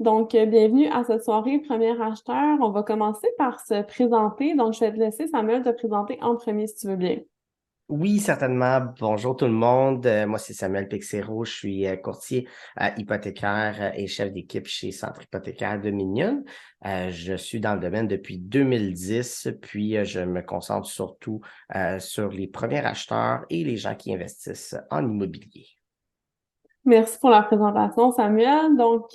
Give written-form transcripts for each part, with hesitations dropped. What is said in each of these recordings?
Donc, bienvenue à cette soirée Premier Acheteur. On va commencer par se présenter. Donc, je vais te laisser, Samuel, te présenter en premier si tu veux bien. Oui, certainement. Bonjour tout le monde. Moi, c'est Samuel Pixero. Je suis courtier hypothécaire et chef d'équipe chez Centre Hypothécaire Dominion. Je suis dans le domaine depuis 2010, puis je me concentre surtout sur les premiers acheteurs et les gens qui investissent en immobilier. Merci pour la présentation, Samuel. Donc,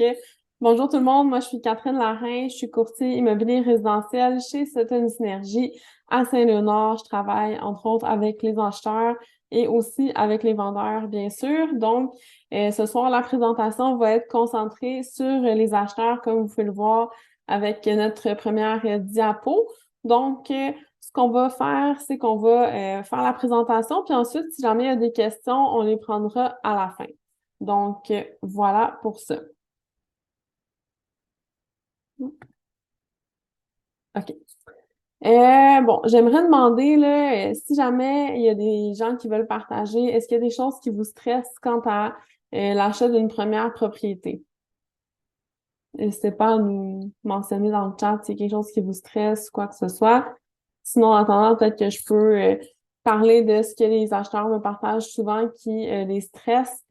bonjour tout le monde. Moi, je suis Catherine Larin. Je suis courtier immobilier résidentiel chez Sutton Synergie à Saint-Léonard. Je travaille, entre autres, avec les acheteurs et aussi avec les vendeurs, bien sûr. Donc, ce soir, la présentation va être concentrée sur les acheteurs, comme vous pouvez le voir avec notre première diapo. Donc, ce qu'on va faire, c'est qu'on va faire la présentation, puis ensuite, si jamais il y a des questions, on les prendra à la fin. Donc, voilà pour ça. OK. Bon, j'aimerais demander, là, si jamais il y a des gens qui veulent partager, est-ce qu'il y a des choses qui vous stressent quant à l'achat d'une première propriété? N'hésitez pas à nous mentionner dans le chat s'il y a quelque chose qui vous stresse, quoi que ce soit. Sinon, en attendant, peut-être que je peux parler de ce que les acheteurs me partagent souvent qui les stresse.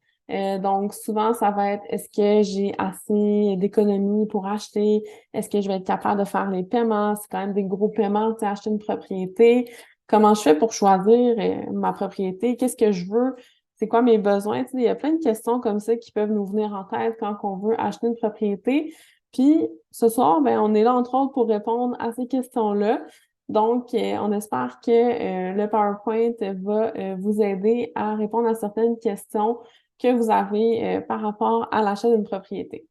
Donc, souvent, ça va être est-ce que j'ai assez d'économies pour acheter? Est-ce que je vais être capable de faire les paiements? C'est quand même des gros paiements, tu sais, acheter une propriété. Comment je fais pour choisir ma propriété? Qu'est-ce que je veux? C'est quoi mes besoins? Tu sais, il y a plein de questions comme ça qui peuvent nous venir en tête quand on veut acheter une propriété. Puis ce soir, ben, on est là entre autres pour répondre à ces questions-là. Donc, on espère que le PowerPoint va vous aider à répondre à certaines questions que vous avez par rapport à l'achat d'une propriété.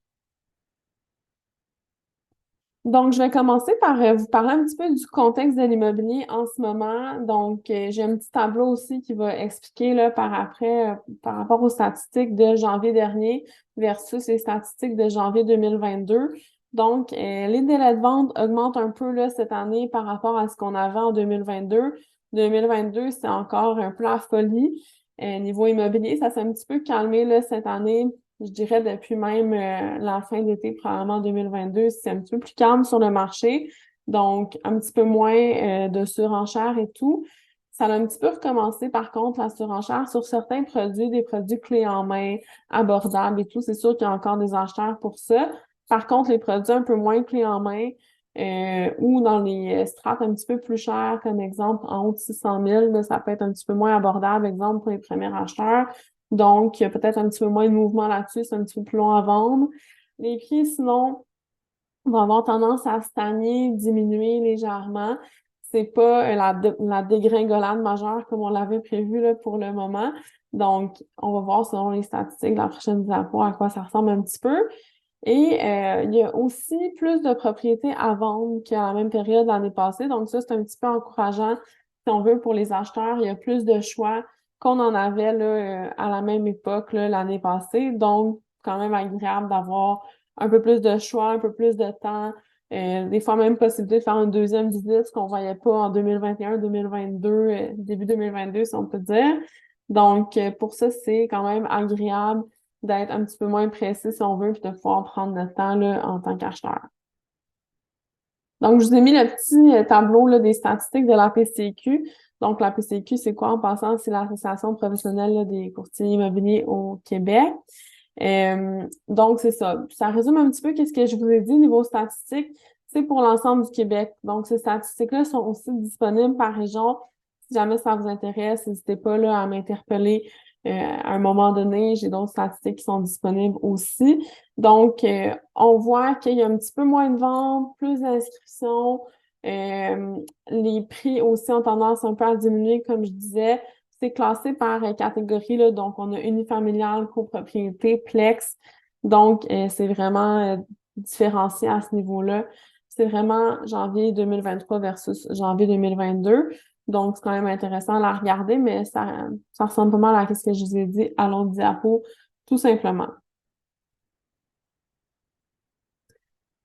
Donc, je vais commencer par vous parler un petit peu du contexte de l'immobilier en ce moment. Donc, j'ai un petit tableau aussi qui va expliquer là, par après, par rapport aux statistiques de janvier dernier versus les statistiques de janvier 2022. Donc, les délais de vente augmentent un peu là, cette année par rapport à ce qu'on avait en 2022. 2022, c'est encore un peu la folie. Niveau immobilier, ça s'est un petit peu calmé là, cette année. Je dirais depuis même la fin d'été, probablement 2022, c'est un petit peu plus calme sur le marché. Donc, un petit peu moins de surenchère et tout. Ça a un petit peu recommencé, par contre, la surenchère sur certains produits, des produits clés en main, abordables et tout. C'est sûr qu'il y a encore des acheteurs pour ça. Par contre, les produits un peu moins clés en main ou dans les strates un petit peu plus chères, comme exemple en haut de 600 000, là, ça peut être un petit peu moins abordable, exemple pour les premiers acheteurs. Donc, il y a peut-être un petit peu moins de mouvement là-dessus, c'est un petit peu plus long à vendre. Les prix, sinon, vont avoir tendance à stagner, diminuer légèrement. C'est pas la dégringolade majeure comme on l'avait prévu là, pour le moment. Donc, on va voir selon les statistiques de la prochaine diapo à quoi ça ressemble un petit peu. Et il y a aussi plus de propriétés à vendre qu'à la même période l'année passée. Donc, ça, c'est un petit peu encourageant. Si on veut, pour les acheteurs, il y a plus de choix qu'on en avait là, à la même époque là, l'année passée. Donc, quand même agréable d'avoir un peu plus de choix, un peu plus de temps. Des fois même possibilité de faire une deuxième visite, ce qu'on voyait pas en 2021, 2022, début 2022, si on peut dire. Donc, pour ça, c'est quand même agréable d'être un petit peu moins pressé si on veut, puis de pouvoir prendre notre temps là, en tant qu'acheteur. Donc, je vous ai mis le petit tableau là, des statistiques de la PCQ. Donc, la PCQ, c'est quoi en passant? C'est l'Association professionnelle là, des courtiers immobiliers au Québec. Donc, c'est ça. Ça résume un petit peu qu'est-ce que je vous ai dit niveau statistique. C'est pour l'ensemble du Québec. Donc, ces statistiques-là sont aussi disponibles par région. Si jamais ça vous intéresse, n'hésitez pas là, à m'interpeller à un moment donné. J'ai d'autres statistiques qui sont disponibles aussi. Donc, on voit qu'il y a un petit peu moins de ventes, plus d'inscriptions. Les prix aussi ont tendance un peu à diminuer, comme je disais. C'est classé par catégorie, là, donc on a unifamilial, copropriété, plex. Donc, c'est vraiment différencié à ce niveau-là. C'est vraiment janvier 2023 versus janvier 2022. Donc, c'est quand même intéressant à la regarder, mais ça ressemble pas mal à ce que je vous ai dit à l'autre diapo, tout simplement.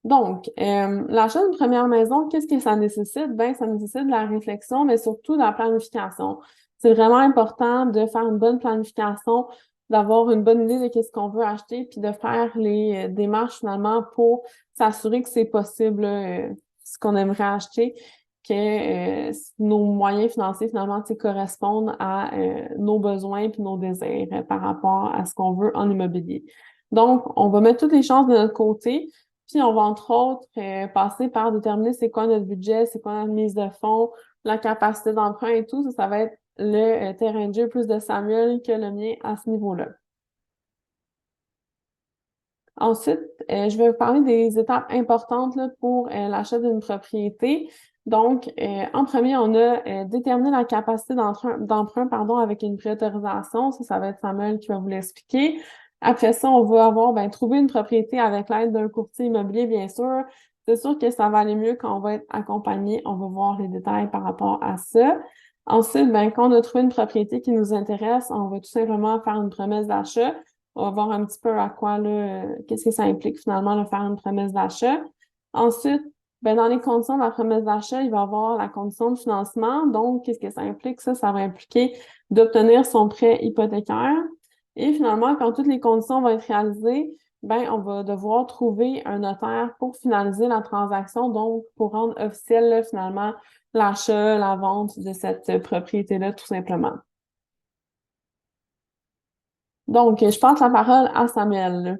Donc, l'achat d'une première maison, qu'est-ce que ça nécessite? Ben, ça nécessite de la réflexion, mais surtout de la planification. C'est vraiment important de faire une bonne planification, d'avoir une bonne idée de qu'est-ce qu'on veut acheter, puis de faire les démarches finalement pour s'assurer que c'est possible, ce qu'on aimerait acheter, que nos moyens financiers finalement correspondent à nos besoins puis nos désirs par rapport à ce qu'on veut en immobilier. Donc, on va mettre toutes les chances de notre côté, puis on va entre autres passer par déterminer c'est quoi notre budget, c'est quoi notre mise de fonds, la capacité d'emprunt et tout. Ça va être le terrain de jeu plus de Samuel que le mien à ce niveau-là. Ensuite, je vais vous parler des étapes importantes là, pour l'achat d'une propriété. Donc, en premier, on a déterminé la capacité d'emprunt, pardon, avec une préautorisation. Ça va être Samuel qui va vous l'expliquer. Après ça, on va avoir trouvé une propriété avec l'aide d'un courtier immobilier, bien sûr. C'est sûr que ça va aller mieux quand on va être accompagné. On va voir les détails par rapport à ça. Ensuite, quand on a trouvé une propriété qui nous intéresse, on va tout simplement faire une promesse d'achat. On va voir un petit peu à quoi, là, qu'est-ce que ça implique finalement de faire une promesse d'achat. Ensuite, dans les conditions de la promesse d'achat, il va y avoir la condition de financement. Donc, qu'est-ce que ça implique? Ça va impliquer d'obtenir son prêt hypothécaire. Et finalement, quand toutes les conditions vont être réalisées, on va devoir trouver un notaire pour finaliser la transaction, donc pour rendre officiel, là, finalement, l'achat, la vente de cette propriété-là, tout simplement. Donc, je passe la parole à Samuel, là.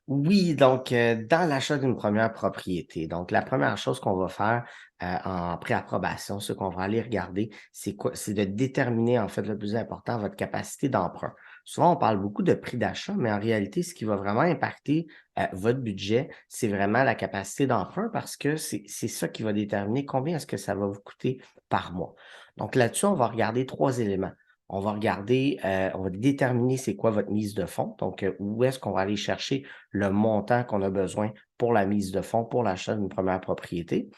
Oui, donc dans l'achat d'une première propriété, donc la première chose qu'on va faire en préapprobation, ce qu'on va aller regarder, c'est quoi? C'est de déterminer en fait le plus important, votre capacité d'emprunt. Souvent, on parle beaucoup de prix d'achat, mais en réalité, ce qui va vraiment impacter votre budget, c'est vraiment la capacité d'emprunt parce que c'est ça qui va déterminer combien est-ce que ça va vous coûter par mois. Donc là-dessus, on va regarder 3 éléments. On va regarder, on va déterminer c'est quoi votre mise de fonds. Donc, où est-ce qu'on va aller chercher le montant qu'on a besoin pour la mise de fonds, pour l'achat d'une première propriété.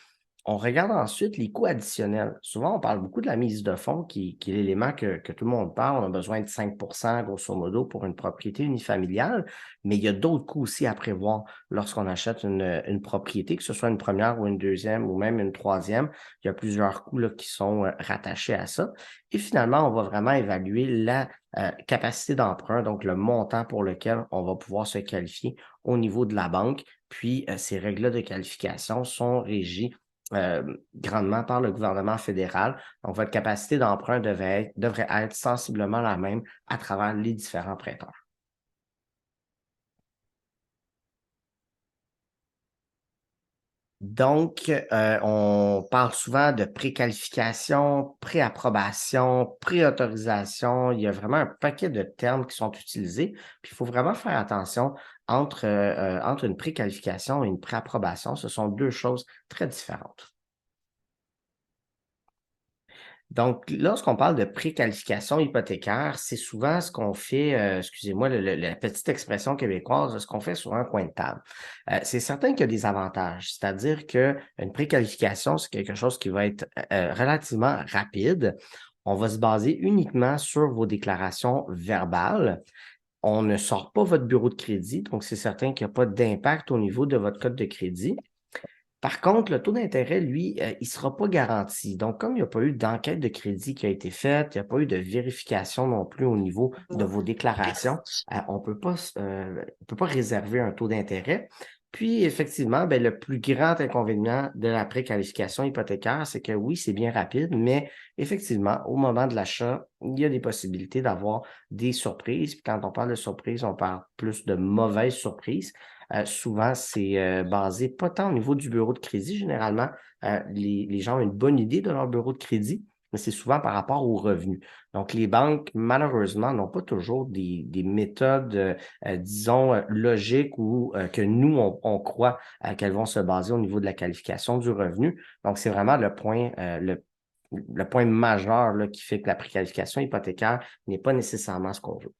On regarde ensuite les coûts additionnels. Souvent, on parle beaucoup de la mise de fonds, qui est l'élément que tout le monde parle. On a besoin de 5 grosso modo pour une propriété unifamiliale, mais il y a d'autres coûts aussi à prévoir lorsqu'on achète une propriété, que ce soit une première ou une deuxième ou même une troisième. Il y a plusieurs coûts là, qui sont rattachés à ça. Et finalement, on va vraiment évaluer la capacité d'emprunt, donc le montant pour lequel on va pouvoir se qualifier au niveau de la banque. Puis, ces règles de qualification sont régies grandement par le gouvernement fédéral. Donc, votre capacité d'emprunt devrait être sensiblement la même à travers les différents prêteurs. Donc, on parle souvent de préqualification, préapprobation, préautorisation. Il y a vraiment un paquet de termes qui sont utilisés. Puis, il faut vraiment faire attention entre une préqualification et une préapprobation. Ce sont deux choses très différentes. Donc, lorsqu'on parle de préqualification hypothécaire, c'est souvent ce qu'on fait, excusez-moi la petite expression québécoise, ce qu'on fait sur un coin de table. C'est certain qu'il y a des avantages, c'est-à-dire qu'une préqualification, c'est quelque chose qui va être relativement rapide. On va se baser uniquement sur vos déclarations verbales. On ne sort pas votre bureau de crédit, donc c'est certain qu'il n'y a pas d'impact au niveau de votre code de crédit. Par contre, le taux d'intérêt, lui, il ne sera pas garanti. Donc, comme il n'y a pas eu d'enquête de crédit qui a été faite, il n'y a pas eu de vérification non plus au niveau de vos déclarations, on ne peut pas réserver un taux d'intérêt. Puis, effectivement, le plus grand inconvénient de la préqualification hypothécaire, c'est que oui, c'est bien rapide, mais effectivement, au moment de l'achat, il y a des possibilités d'avoir des surprises. Puis quand on parle de surprises, on parle plus de mauvaises surprises. Souvent, c'est basé pas tant au niveau du bureau de crédit. Généralement, les gens ont une bonne idée de leur bureau de crédit, mais c'est souvent par rapport aux revenus. Donc, les banques, malheureusement, n'ont pas toujours des méthodes, disons, logiques ou que nous, on croit qu'elles vont se baser au niveau de la qualification du revenu. Donc, c'est vraiment le point majeur là, qui fait que la préqualification hypothécaire n'est pas nécessairement ce qu'on veut.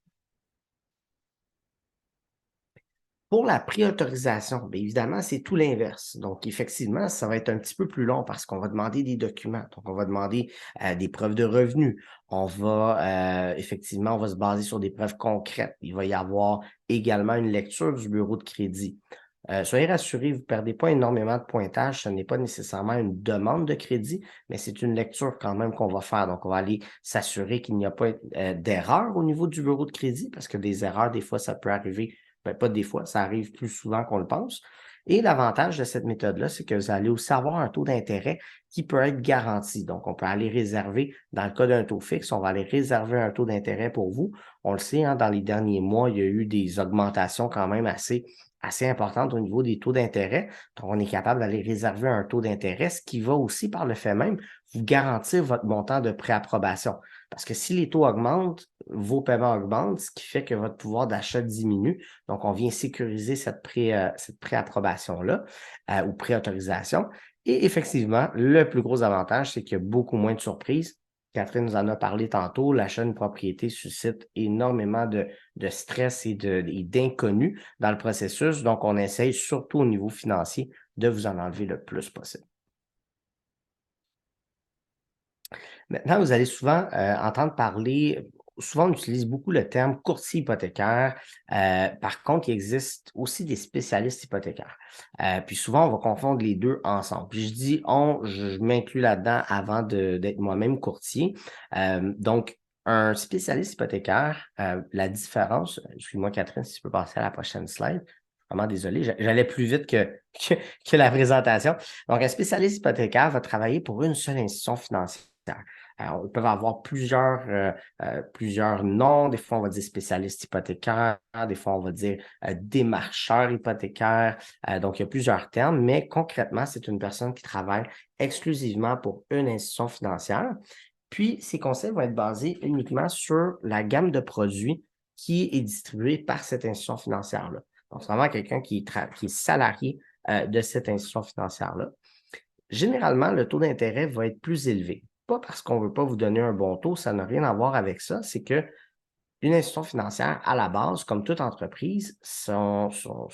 Pour la préautorisation, bien évidemment, c'est tout l'inverse. Donc, effectivement, ça va être un petit peu plus long parce qu'on va demander des documents. Donc, on va demander des preuves de revenus. Effectivement, on va se baser sur des preuves concrètes. Il va y avoir également une lecture du bureau de crédit. Soyez rassurés, vous ne perdez pas énormément de pointage. Ce n'est pas nécessairement une demande de crédit, mais c'est une lecture quand même qu'on va faire. Donc, on va aller s'assurer qu'il n'y a pas d'erreur au niveau du bureau de crédit, parce que des erreurs, des fois, ça peut arriver. Ben, pas des fois, ça arrive plus souvent qu'on le pense. Et l'avantage de cette méthode-là, c'est que vous allez aussi avoir un taux d'intérêt qui peut être garanti. Donc, on peut aller réserver, dans le cas d'un taux fixe, on va aller réserver un taux d'intérêt pour vous. On le sait, hein, dans les derniers mois, il y a eu des augmentations quand même assez importantes au niveau des taux d'intérêt. Donc, on est capable d'aller réserver un taux d'intérêt, ce qui va aussi, par le fait même, vous garantir votre montant de préapprobation. Parce que si les taux augmentent, vos paiements augmentent, ce qui fait que votre pouvoir d'achat diminue. Donc, on vient sécuriser cette préapprobation-là ou préautorisation. Et effectivement, le plus gros avantage, c'est qu'il y a beaucoup moins de surprises. Catherine nous en a parlé tantôt, l'achat d'une propriété suscite énormément de stress et d'inconnus dans le processus. Donc, on essaye, surtout au niveau financier, de vous en enlever le plus possible. Maintenant, vous allez souvent entendre parler, souvent on utilise beaucoup le terme courtier hypothécaire. Par contre, il existe aussi des spécialistes hypothécaires. Puis souvent, on va confondre les deux ensemble. Puis je dis on, je m'inclus là-dedans avant d'être moi-même courtier. Donc, un spécialiste hypothécaire, la différence, excuse-moi Catherine, si tu peux passer à la prochaine slide. Vraiment désolé, j'allais plus vite que la présentation. Donc, un spécialiste hypothécaire va travailler pour une seule institution financière. Ils peuvent avoir plusieurs noms. Des fois, on va dire spécialiste hypothécaire. Des fois, on va dire démarcheur hypothécaire. Donc, il y a plusieurs termes, mais concrètement, c'est une personne qui travaille exclusivement pour une institution financière. Puis, ces conseils vont être basés uniquement sur la gamme de produits qui est distribuée par cette institution financière-là. Donc, c'est vraiment quelqu'un qui est salarié de cette institution financière-là. Généralement, le taux d'intérêt va être plus élevé. Pas parce qu'on ne veut pas vous donner un bon taux, ça n'a rien à voir avec ça. C'est que une institution financière, à la base, comme toute entreprise, son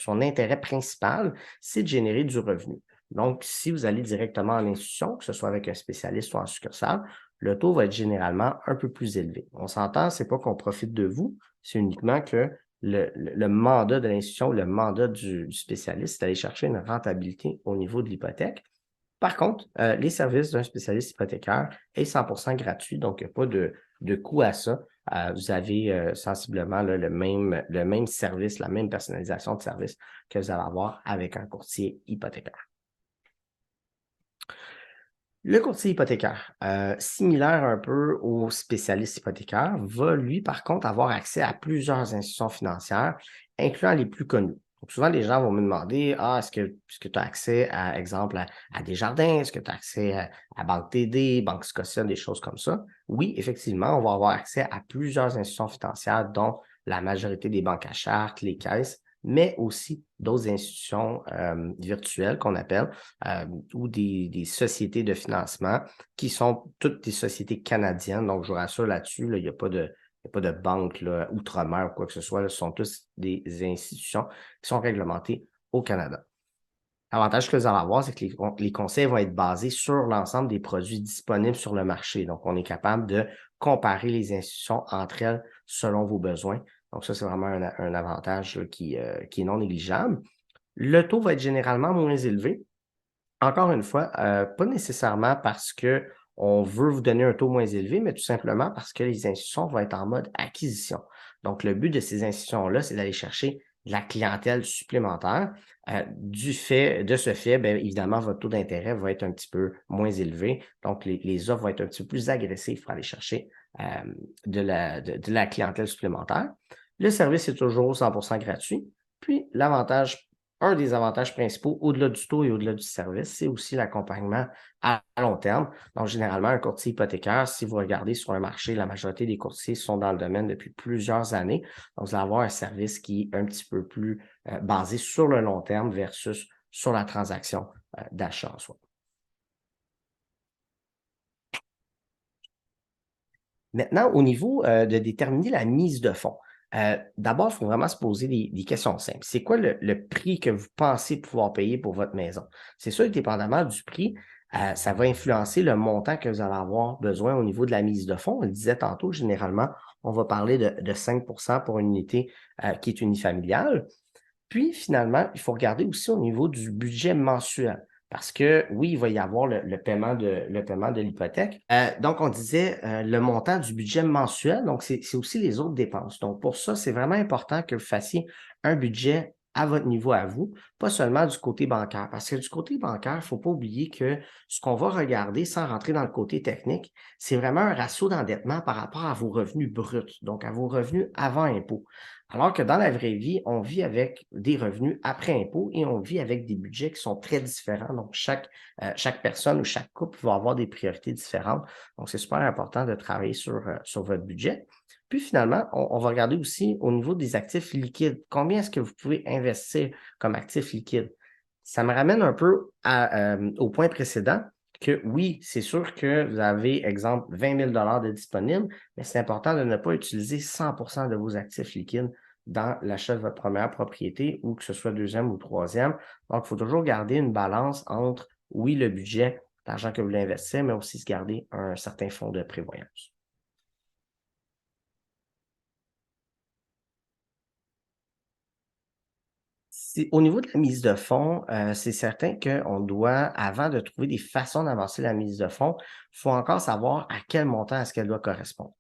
intérêt principal, c'est de générer du revenu. Donc, si vous allez directement en institution, que ce soit avec un spécialiste ou en succursale, le taux va être généralement un peu plus élevé. On s'entend, ce n'est pas qu'on profite de vous, c'est uniquement que le mandat de l'institution, le mandat du spécialiste, c'est d'aller chercher une rentabilité au niveau de l'hypothèque. Par contre, les services d'un spécialiste hypothécaire est 100% gratuit, donc il n'y a pas de coût à ça. Vous avez sensiblement là, le même service, la même personnalisation de service que vous allez avoir avec un courtier hypothécaire. Le courtier hypothécaire, similaire un peu au spécialiste hypothécaire, va lui, par contre, avoir accès à plusieurs institutions financières, incluant les plus connues. Donc, souvent, les gens vont me demander, est-ce que tu as accès, à exemple, à Desjardins? Est-ce que tu as accès à Banque TD, Banque Scotia, des choses comme ça? Oui, effectivement, on va avoir accès à plusieurs institutions financières, dont la majorité des banques à charte, les caisses, mais aussi d'autres institutions virtuelles qu'on appelle, ou des sociétés de financement qui sont toutes des sociétés canadiennes. Donc, je vous rassure là-dessus, là, il n'y a pas de banque là, outre-mer ou quoi que ce soit. Là, ce sont tous des institutions qui sont réglementées au Canada. L'avantage que vous allez avoir, c'est que les conseils vont être basés sur l'ensemble des produits disponibles sur le marché. Donc, on est capable de comparer les institutions entre elles selon vos besoins. Donc, ça, c'est vraiment un avantage là, qui est non négligeable. Le taux va être généralement moins élevé. Encore une fois, pas nécessairement parce qu'on veut vous donner un taux moins élevé, mais tout simplement parce que les institutions vont être en mode acquisition. Donc, le but de ces institutions-là, c'est d'aller chercher de la clientèle supplémentaire. De ce fait, bien évidemment, votre taux d'intérêt va être un petit peu moins élevé. Donc, les offres vont être un petit peu plus agressives pour aller chercher de la clientèle supplémentaire. Le service est toujours 100% gratuit. Puis, un des avantages principaux, au-delà du taux et au-delà du service, c'est aussi l'accompagnement à long terme. Donc, généralement, un courtier hypothécaire, si vous regardez sur un marché, la majorité des courtiers sont dans le domaine depuis plusieurs années. Donc, vous allez avoir un service qui est un petit peu plus basé sur le long terme versus sur la transaction d'achat en soi. Maintenant, au niveau de déterminer la mise de fonds, d'abord, il faut vraiment se poser des questions simples. C'est quoi le prix que vous pensez pouvoir payer pour votre maison? C'est sûr que dépendamment du prix, ça va influencer le montant que vous allez avoir besoin au niveau de la mise de fonds. On le disait tantôt, généralement, on va parler de 5 pour une unité qui est unifamiliale. Puis, finalement, il faut regarder aussi au niveau du budget mensuel. Parce que oui, il va y avoir le paiement de l'hypothèque. Donc, on disait le montant du budget mensuel, donc c'est aussi les autres dépenses. Donc, pour ça, c'est vraiment important que vous fassiez un budget à votre niveau à vous, pas seulement du côté bancaire. Parce que du côté bancaire, il ne faut pas oublier que ce qu'on va regarder sans rentrer dans le côté technique, c'est vraiment un ratio d'endettement par rapport à vos revenus bruts, donc à vos revenus avant impôt. Alors que dans la vraie vie, on vit avec des revenus après impôt et on vit avec des budgets qui sont très différents. Donc, chaque personne ou chaque couple va avoir des priorités différentes. Donc, c'est super important de travailler sur votre budget. Puis finalement, on va regarder aussi au niveau des actifs liquides. Combien est-ce que vous pouvez investir comme actifs liquides? Ça me ramène un peu au point précédent que oui, c'est sûr que vous avez, exemple, 20 000 de disponibles, mais c'est important de ne pas utiliser 100 de vos actifs liquides dans l'achat de votre première propriété ou que ce soit deuxième ou troisième. Donc, il faut toujours garder une balance entre, oui, le budget, l'argent que vous voulez investir, mais aussi se garder un certain fonds de prévoyance. Au niveau de la mise de fonds, c'est certain qu'on doit, avant de trouver des façons d'avancer la mise de fonds, il faut encore savoir à quel montant est-ce qu'elle doit correspondre.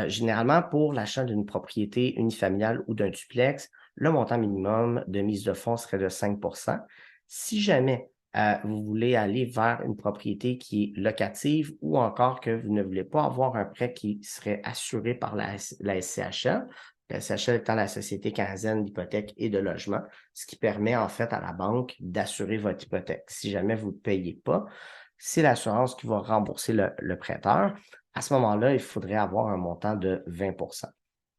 Généralement, pour l'achat d'une propriété unifamiliale ou d'un duplex, le montant minimum de mise de fonds serait de 5 Si jamais vous voulez aller vers une propriété qui est locative ou encore que vous ne voulez pas avoir un prêt qui serait assuré par la SCHL, la SCHL étant la Société canadienne d'hypothèque et de logement, ce qui permet en fait à la banque d'assurer votre hypothèque. Si jamais vous ne payez pas, c'est l'assurance qui va rembourser le prêteur. À ce moment-là, il faudrait avoir un montant de 20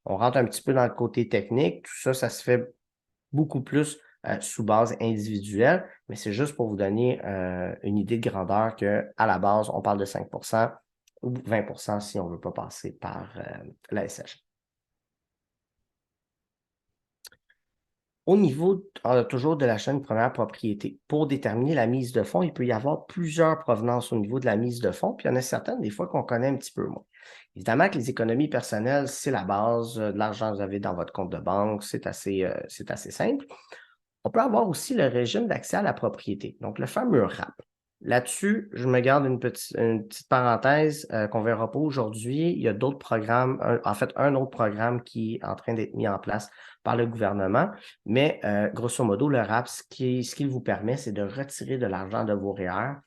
On rentre un petit peu dans le côté technique. Tout ça, ça se fait beaucoup plus sous base individuelle, mais c'est juste pour vous donner une idée de grandeur qu'à la base, on parle de 5 ou 20 si on ne veut pas passer par la SH. Au niveau toujours de l'achat d'une première propriété, pour déterminer la mise de fonds, il peut y avoir plusieurs provenances au niveau de la mise de fonds, puis il y en a certaines des fois qu'on connaît un petit peu moins. Évidemment que les économies personnelles, c'est la base de l'argent que vous avez dans votre compte de banque, c'est assez simple. On peut avoir aussi le régime d'accès à la propriété, donc le fameux RAP. Là-dessus, je me garde une petite parenthèse qu'on ne verra pas aujourd'hui. Il y a d'autres programmes, un autre programme qui est en train d'être mis en place par le gouvernement. Mais grosso modo, le RAP, ce qu'il vous permet, c'est de retirer de l'argent de vos REER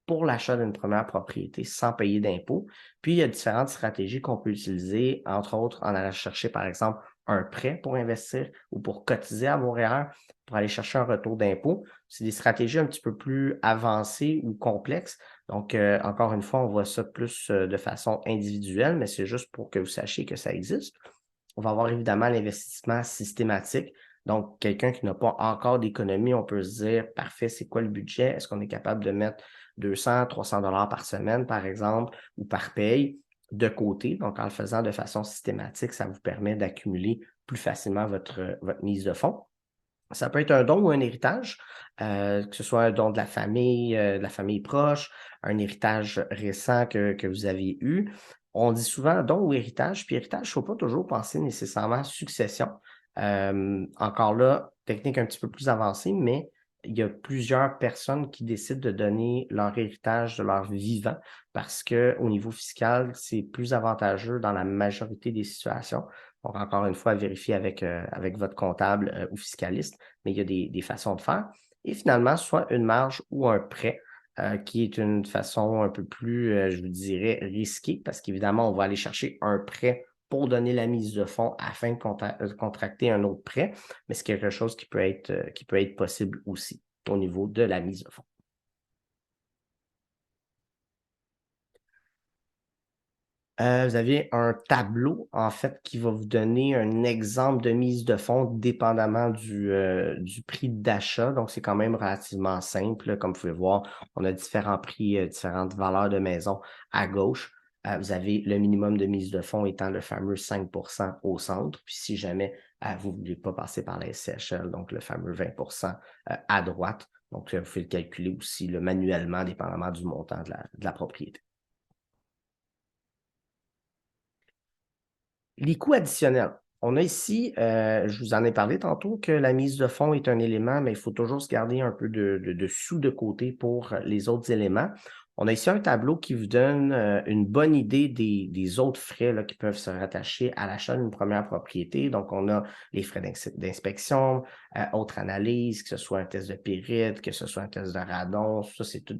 pour l'achat d'une première propriété sans payer d'impôts. Puis, il y a différentes stratégies qu'on peut utiliser, entre autres en allant chercher, par exemple, un prêt pour investir ou pour cotiser à vos REER pour aller chercher un retour d'impôt. C'est des stratégies un petit peu plus avancées ou complexes. Donc, encore une fois, on voit ça plus de façon individuelle, mais c'est juste pour que vous sachiez que ça existe. On va avoir évidemment l'investissement systématique. Donc, quelqu'un qui n'a pas encore d'économie, on peut se dire, parfait, c'est quoi le budget? Est-ce qu'on est capable de mettre 200, 300 dollars par semaine, par exemple, ou par paye de côté? Donc, en le faisant de façon systématique, ça vous permet d'accumuler plus facilement votre mise de fonds. Ça peut être un don ou un héritage, que ce soit un don de la famille proche, un héritage récent que vous avez eu. On dit souvent don ou héritage, puis héritage, il ne faut pas toujours penser nécessairement succession. Encore là, technique un petit peu plus avancée, mais il y a plusieurs personnes qui décident de donner leur héritage de leur vivant parce qu'au niveau fiscal, c'est plus avantageux dans la majorité des situations. Donc, encore une fois, vérifier avec votre comptable ou fiscaliste, mais il y a des façons de faire. Et finalement, soit une marge ou un prêt, qui est une façon un peu plus, je vous dirais, risquée, parce qu'évidemment, on va aller chercher un prêt pour donner la mise de fonds afin de contracter un autre prêt, mais c'est quelque chose qui peut être possible aussi au niveau de la mise de fonds. Vous avez un tableau, en fait, qui va vous donner un exemple de mise de fonds dépendamment du prix d'achat. Donc, c'est quand même relativement simple. Comme vous pouvez voir, on a différents prix, différentes valeurs de maison à gauche. Vous avez le minimum de mise de fonds étant le fameux 5 au centre. Puis, si jamais vous ne voulez pas passer par la SCHL, donc le fameux 20 à droite. Donc, vous pouvez le calculer aussi manuellement, dépendamment du montant de la propriété. Les coûts additionnels. On a ici, je vous en ai parlé tantôt, que la mise de fonds est un élément, mais il faut toujours se garder un peu de sous de côté pour les autres éléments. On a ici un tableau qui vous donne une bonne idée des autres frais là, qui peuvent se rattacher à l'achat d'une première propriété. Donc, on a les frais d'inspection, autres analyses, que ce soit un test de périte, que ce soit un test de radon. Ça, c'est tous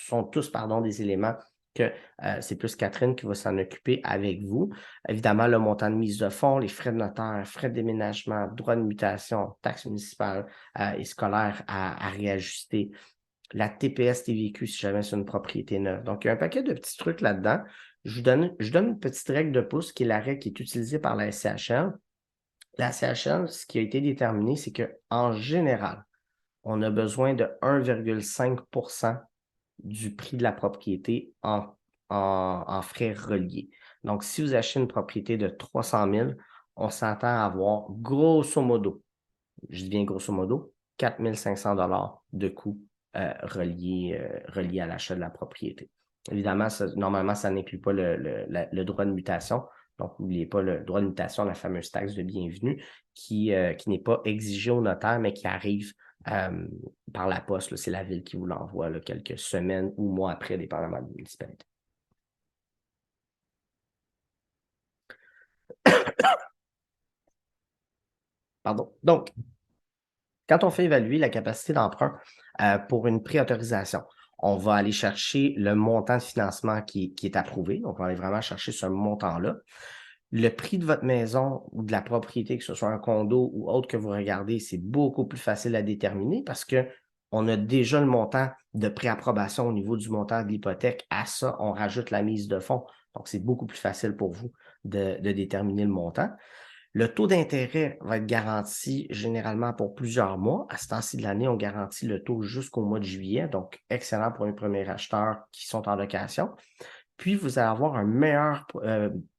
sont tous, pardon, des éléments que c'est plus Catherine qui va s'en occuper avec vous. Évidemment, le montant de mise de fonds, les frais de notaire, frais de déménagement, droits de mutation, taxes municipales et scolaires à réajuster, la TPS TVQ si jamais c'est une propriété neuve. Donc, il y a un paquet de petits trucs là-dedans. Je donne une petite règle de pouce qui est la règle qui est utilisée par la SCHL. La SCHL, ce qui a été déterminé, c'est qu'en général, on a besoin de 1,5 du prix de la propriété en frais reliés. Donc, si vous achetez une propriété de 300 000, on s'entend à avoir grosso modo, je dis bien grosso modo, 4 500 de coûts reliés à l'achat de la propriété. Évidemment, normalement, ça n'inclut pas le droit de mutation. Donc, n'oubliez pas le droit de mutation, la fameuse taxe de bienvenue, qui n'est pas exigée au notaire, mais qui arrive par la poste. C'est la ville qui vous l'envoie quelques semaines ou mois après, dépendamment de la municipalité. Pardon. Donc, quand on fait évaluer la capacité d'emprunt pour une préautorisation, on va aller chercher le montant de financement qui est approuvé. Donc, on va aller vraiment chercher ce montant-là. Le prix de votre maison ou de la propriété, que ce soit un condo ou autre que vous regardez, c'est beaucoup plus facile à déterminer parce qu'on a déjà le montant de préapprobation au niveau du montant de l'hypothèque. À ça, on rajoute la mise de fonds. Donc, c'est beaucoup plus facile pour vous de déterminer le montant. Le taux d'intérêt va être garanti généralement pour plusieurs mois. À ce temps-ci de l'année, on garantit le taux jusqu'au mois de juillet, donc excellent pour les premiers acheteurs qui sont en location. Puis, vous allez avoir un meilleur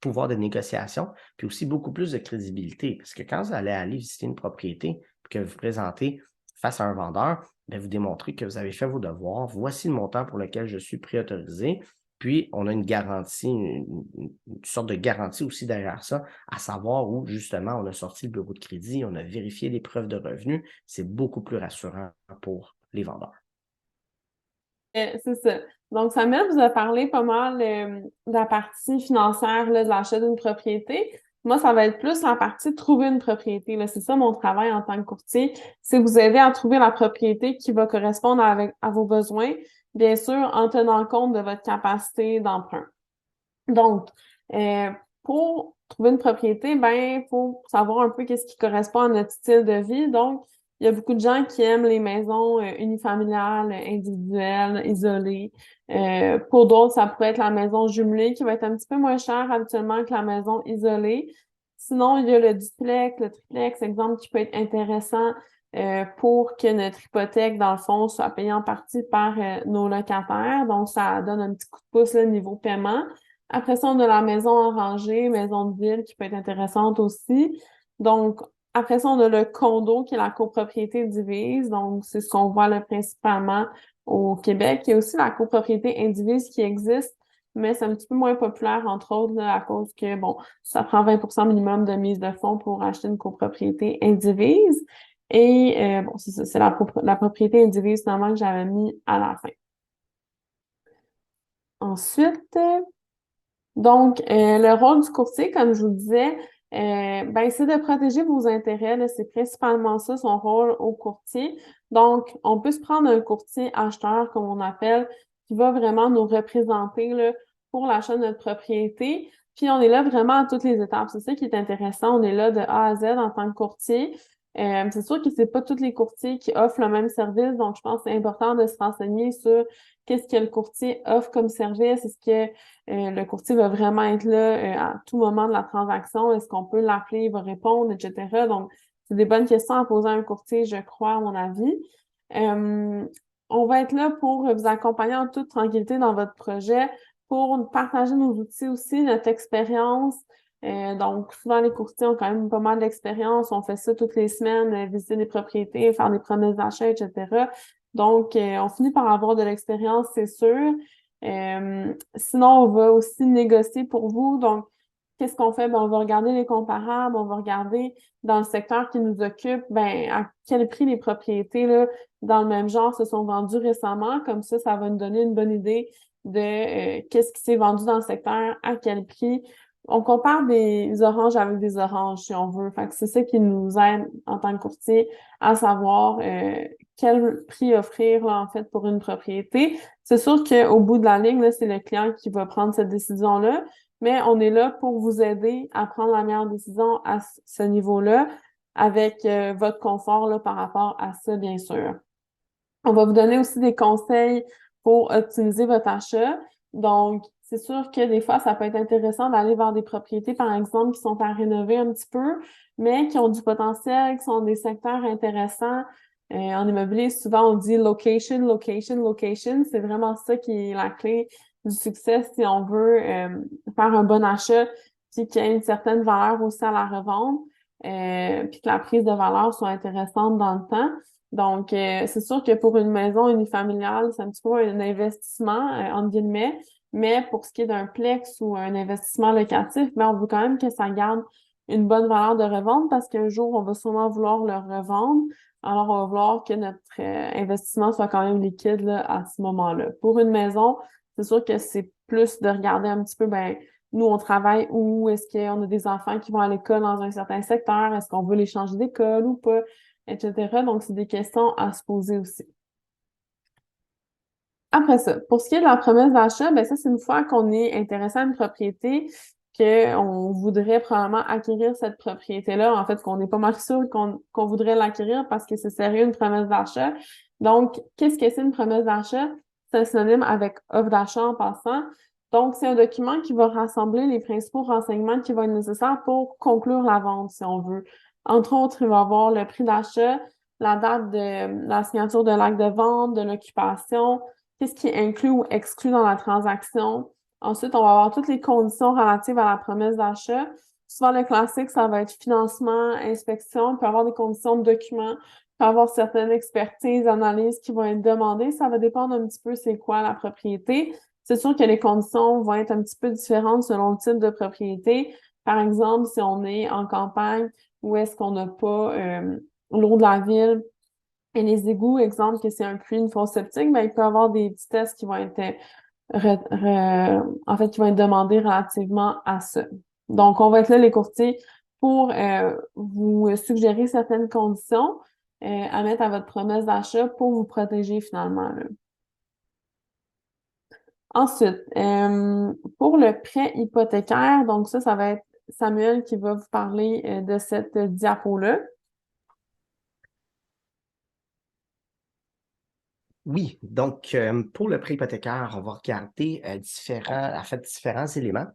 pouvoir de négociation, puis aussi beaucoup plus de crédibilité. Parce que quand vous allez aller visiter une propriété, puis que vous présentez face à un vendeur, bien, vous démontrez que vous avez fait vos devoirs. Voici le montant pour lequel je suis préautorisé. Puis, on a une garantie, une sorte de garantie aussi derrière ça, à savoir où, justement, on a sorti le bureau de crédit, on a vérifié les preuves de revenus. C'est beaucoup plus rassurant pour les vendeurs. C'est ça. Donc, Samuel vous a parlé pas mal de la partie financière là, de l'achat d'une propriété. Moi, ça va être plus la partie de trouver une propriété. Là. C'est ça mon travail en tant que courtier, c'est vous aider à trouver la propriété qui va correspondre à vos besoins, bien sûr, en tenant compte de votre capacité d'emprunt. Donc, pour trouver une propriété, ben, faut savoir un peu qu'est-ce qui correspond à notre style de vie. Donc, il y a beaucoup de gens qui aiment les maisons unifamiliales, individuelles, isolées. Pour d'autres, ça pourrait être la maison jumelée qui va être un petit peu moins chère habituellement que la maison isolée. Sinon, il y a le duplex, le triplex, exemple, qui peut être intéressant pour que notre hypothèque, dans le fond, soit payée en partie par nos locataires. Donc, ça donne un petit coup de pouce là, niveau paiement. Après ça, on a la maison en rangée, maison de ville qui peut être intéressante aussi. Donc, après ça, on a le condo qui est la copropriété divise. Donc, c'est ce qu'on voit là, principalement au Québec. Il y a aussi la copropriété indivise qui existe, mais c'est un petit peu moins populaire, entre autres, là, à cause que, bon, ça prend 20% minimum de mise de fonds pour acheter une copropriété indivise. Et, bon, c'est ça, c'est la propriété indivise, finalement, que j'avais mis à la fin. Ensuite, donc, le rôle du courtier, comme je vous disais, ben, c'est de protéger vos intérêts. Là, c'est principalement ça, son rôle au courtier. Donc, on peut se prendre un courtier acheteur, comme on appelle, qui va vraiment nous représenter là, pour l'achat de notre propriété. Puis, on est là vraiment à toutes les étapes. C'est ça qui est intéressant. On est là de A à Z en tant que courtier. C'est sûr que c'est pas tous les courtiers qui offrent le même service. Donc, je pense que c'est important de se renseigner sur qu'est-ce que le courtier offre comme service. Est-ce que le courtier va vraiment être là à tout moment de la transaction. Est-ce qu'on peut l'appeler, il va répondre, etc. Donc, c'est des bonnes questions à poser à un courtier, je crois, à mon avis. On va être là pour vous accompagner en toute tranquillité dans votre projet, pour partager nos outils aussi, notre expérience. Donc, souvent, les courtiers ont quand même pas mal d'expérience. On fait ça toutes les semaines, visiter des propriétés, faire des promesses d'achat, etc. Donc, on finit par avoir de l'expérience, c'est sûr. Sinon, on va aussi négocier pour vous. Donc, qu'est-ce qu'on fait? Ben, on va regarder les comparables, on va regarder dans le secteur qui nous occupe, ben, à quel prix les propriétés là, dans le même genre se sont vendues récemment. Comme ça va nous donner une bonne idée de qu'est-ce qui s'est vendu dans le secteur, à quel prix. On compare des oranges avec des oranges, si on veut. Fait que c'est ça qui nous aide en tant que courtier à savoir quel prix offrir là, en fait pour une propriété. C'est sûr qu'au bout de la ligne, là, c'est le client qui va prendre cette décision-là, mais on est là pour vous aider à prendre la meilleure décision à ce niveau-là avec votre confort là, par rapport à ça, bien sûr. On va vous donner aussi des conseils pour optimiser votre achat. Donc, c'est sûr que des fois, ça peut être intéressant d'aller vers des propriétés, par exemple, qui sont à rénover un petit peu, mais qui ont du potentiel, qui sont des secteurs intéressants. En immobilier, souvent, on dit location, location, location. C'est vraiment ça qui est la clé du succès si on veut faire un bon achat, puis qu'il y ait une certaine valeur aussi à la revente, puis que la prise de valeur soit intéressante dans le temps. Donc, c'est sûr que pour une maison unifamiliale, c'est un petit peu un investissement, entre guillemets, mais pour ce qui est d'un plex ou un investissement locatif, ben, on veut quand même que ça garde une bonne valeur de revente parce qu'un jour, on va sûrement vouloir le revendre. Alors, on va vouloir que notre investissement soit quand même liquide là, à ce moment-là. Pour une maison, c'est sûr que c'est plus de regarder un petit peu, ben, nous, on travaille où? Est-ce qu'on a des enfants qui vont à l'école dans un certain secteur? Est-ce qu'on veut les changer d'école ou pas? Etc. Donc, c'est des questions à se poser aussi. Après ça, pour ce qui est de la promesse d'achat, ben ça, c'est une fois qu'on est intéressé à une propriété, qu'on voudrait probablement acquérir cette propriété-là. En fait, qu'on n'est pas mal sûr qu'on voudrait l'acquérir parce que c'est sérieux une promesse d'achat. Donc, qu'est-ce que c'est une promesse d'achat? C'est un synonyme avec offre d'achat en passant. Donc, c'est un document qui va rassembler les principaux renseignements qui vont être nécessaires pour conclure la vente, si on veut. Entre autres, il va y avoir le prix d'achat, la date de la signature de l'acte de vente, de l'occupation, qu'est-ce qui est inclus ou exclu dans la transaction. Ensuite, on va avoir toutes les conditions relatives à la promesse d'achat. Souvent, le classique, ça va être financement, inspection, il peut y avoir des conditions de documents, il peut y avoir certaines expertises, analyses qui vont être demandées. Ça va dépendre un petit peu c'est quoi la propriété. C'est sûr que les conditions vont être un petit peu différentes selon le type de propriété. Par exemple, si on est en campagne, où est-ce qu'on n'a pas l'eau de la ville, et les égouts, exemple que c'est un puits, une fosse septique, ben, il peut y avoir des petits tests qui vont être en fait, qui vont être demandés relativement à ça. Donc, on va être là, les courtiers, pour vous suggérer certaines conditions à mettre à votre promesse d'achat pour vous protéger finalement, là. Ensuite, pour le prêt hypothécaire, donc ça va être Samuel qui va vous parler de cette diapo-là. Oui, donc pour le prêt hypothécaire, on va regarder différents éléments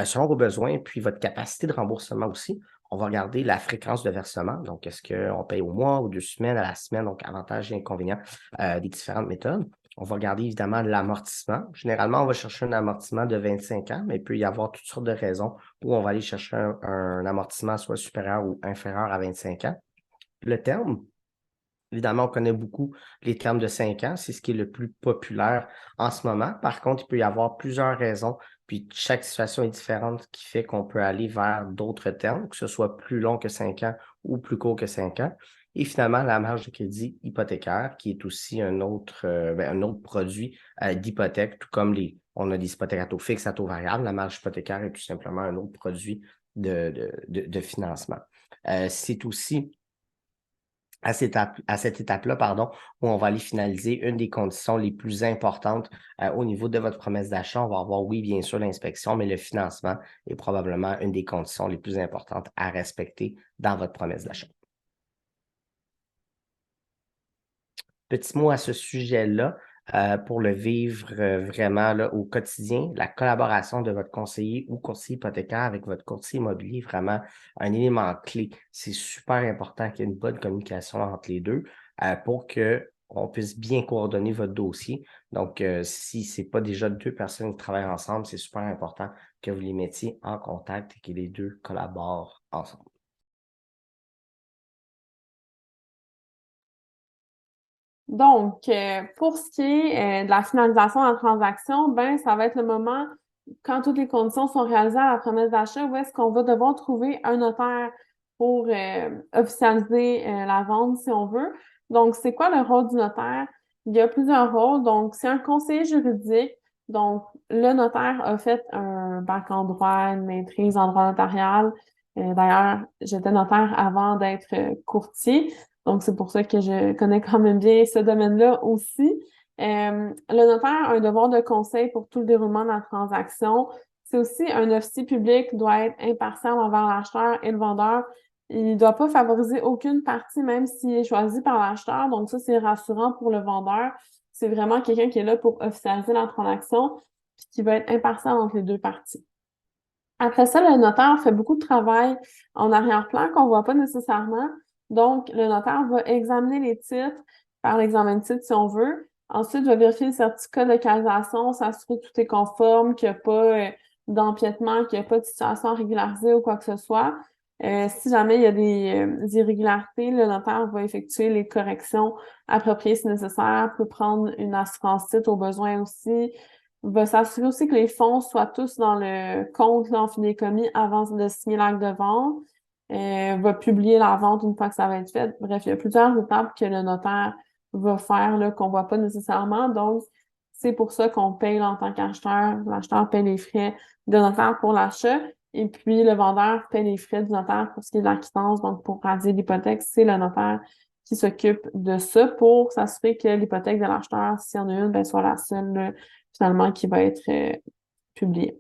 selon vos besoins, puis votre capacité de remboursement aussi. On va regarder la fréquence de versement. Donc, est-ce qu'on paye au mois, ou 2 semaines, à la semaine, donc avantages et inconvénients des différentes méthodes. On va regarder évidemment l'amortissement. Généralement, on va chercher un amortissement de 25 ans, mais il peut y avoir toutes sortes de raisons où on va aller chercher un amortissement soit supérieur ou inférieur à 25 ans. Le terme. Évidemment, on connaît beaucoup les termes de 5 ans, c'est ce qui est le plus populaire en ce moment. Par contre, il peut y avoir plusieurs raisons, puis chaque situation est différente, qui fait qu'on peut aller vers d'autres termes, que ce soit plus long que 5 ans ou plus court que 5 ans. Et finalement, la marge de crédit hypothécaire, qui est aussi un autre produit d'hypothèque, tout comme on a des hypothèques à taux fixe, à taux variable. La marge hypothécaire est tout simplement un autre produit de financement. C'est aussi à cette étape-là, pardon, où on va aller finaliser une des conditions les plus importantes au niveau de votre promesse d'achat. On va avoir, oui, bien sûr, l'inspection, mais le financement est probablement une des conditions les plus importantes à respecter dans votre promesse d'achat. Petit mot à ce sujet-là, pour le vivre vraiment là, au quotidien, la collaboration de votre conseiller ou courtier hypothécaire avec votre courtier immobilier est vraiment un élément clé. C'est super important qu'il y ait une bonne communication entre les deux pour qu'on puisse bien coordonner votre dossier. Donc, si ce n'est pas déjà 2 personnes qui travaillent ensemble, c'est super important que vous les mettiez en contact et que les deux collaborent ensemble. Donc, pour ce qui est de la finalisation de la transaction, ben, ça va être le moment quand toutes les conditions sont réalisées à la promesse d'achat, où est-ce qu'on va devoir trouver un notaire pour officialiser la vente, si on veut. Donc, c'est quoi le rôle du notaire? Il y a plusieurs rôles. Donc, c'est un conseiller juridique. Donc, le notaire a fait un bac en droit, une maîtrise en droit notarial. D'ailleurs, j'étais notaire avant d'être courtier. Donc, c'est pour ça que je connais quand même bien ce domaine-là aussi. Le notaire a un devoir de conseil pour tout le déroulement de la transaction. C'est aussi un officier public doit être impartial envers l'acheteur et le vendeur. Il ne doit pas favoriser aucune partie, même s'il est choisi par l'acheteur. Donc ça, c'est rassurant pour le vendeur. C'est vraiment quelqu'un qui est là pour officialiser la transaction puis qui va être impartial entre les deux parties. Après ça, le notaire fait beaucoup de travail en arrière-plan qu'on voit pas nécessairement. Donc, le notaire va examiner les titres par l'examen de titre si on veut. Ensuite, va vérifier le certificat de localisation, s'assurer que tout est conforme, qu'il n'y a pas d'empiètement, qu'il n'y a pas de situation régularisée ou quoi que ce soit. Si jamais il y a des irrégularités, le notaire va effectuer les corrections appropriées si nécessaire, peut prendre une assurance titre au besoin aussi, va s'assurer aussi que les fonds soient tous dans le compte là, en fidéicommis avant de signer l'acte de vente. Va publier la vente une fois que ça va être fait. Bref, il y a plusieurs étapes que le notaire va faire là, qu'on voit pas nécessairement. Donc, c'est pour ça qu'on paye là, en tant qu'acheteur. L'acheteur paye les frais de notaire pour l'achat. Et puis, le vendeur paie les frais du notaire pour ce qui est de la quittance. Donc, pour radier l'hypothèque, c'est le notaire qui s'occupe de ça pour s'assurer que l'hypothèque de l'acheteur, s'il y en a une, ben, soit la seule là, finalement qui va être publiée.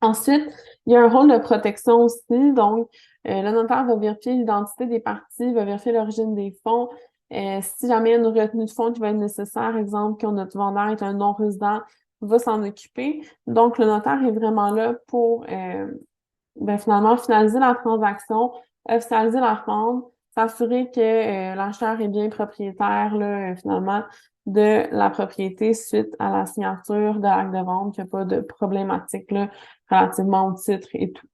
Ensuite, il y a un rôle de protection aussi. Donc, le notaire va vérifier l'identité des parties, va vérifier l'origine des fonds. Si jamais il y a une retenue de fonds qui va être nécessaire, exemple, que notre vendeur est un non-résident, va s'en occuper. Donc, le notaire est vraiment là pour ben, finalement finaliser la transaction, officialiser la vente, s'assurer que l'acheteur est bien propriétaire là, finalement de la propriété suite à la signature de l'acte de vente, qu'il n'y a pas de problématique là, relativement au titre et tout.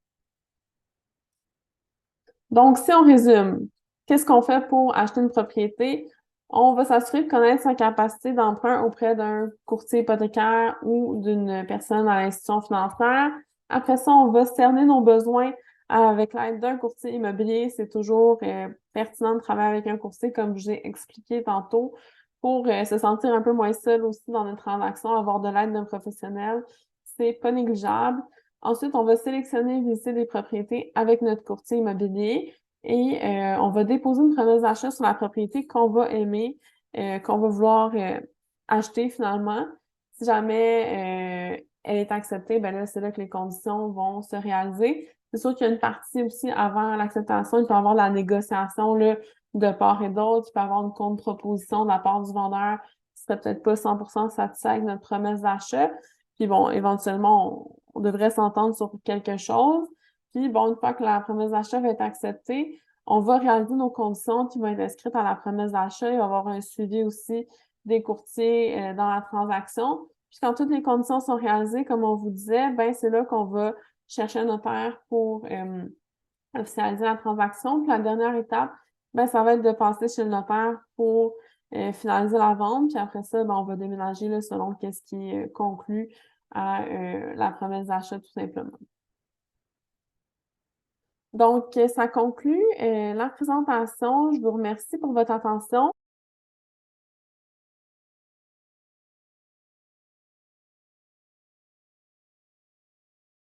Donc, si on résume, qu'est-ce qu'on fait pour acheter une propriété? On va s'assurer de connaître sa capacité d'emprunt auprès d'un courtier hypothécaire ou d'une personne à l'institution financière. Après ça, on va cerner nos besoins avec l'aide d'un courtier immobilier. C'est toujours pertinent de travailler avec un courtier, comme je j'ai expliqué tantôt, pour se sentir un peu moins seul aussi dans notre transaction, avoir de l'aide d'un professionnel. C'est pas négligeable. Ensuite, on va sélectionner et visiter des propriétés avec notre courtier immobilier et on va déposer une promesse d'achat sur la propriété qu'on va aimer, qu'on va vouloir acheter finalement. Si jamais elle est acceptée, ben là, c'est là que les conditions vont se réaliser. C'est sûr qu'il y a une partie aussi avant l'acceptation, il peut y avoir la négociation là, de part et d'autre, il peut y avoir une contre-proposition de la part du vendeur qui serait peut-être pas 100% satisfait avec notre promesse d'achat. Puis bon, éventuellement, on devrait s'entendre sur quelque chose. Puis bon, une fois que la promesse d'achat va être acceptée, on va réaliser nos conditions qui vont être inscrites à la promesse d'achat. Il va y avoir un suivi aussi des courtiers dans la transaction. Puis quand toutes les conditions sont réalisées, comme on vous disait, ben c'est là qu'on va chercher un notaire pour officialiser la transaction. Puis la dernière étape, ben ça va être de passer chez le notaire pour finaliser la vente. Puis après ça, ben, on va déménager là, selon qu'est-ce qui est conclu à la promesse d'achat tout simplement. Donc, ça conclut la présentation. Je vous remercie pour votre attention.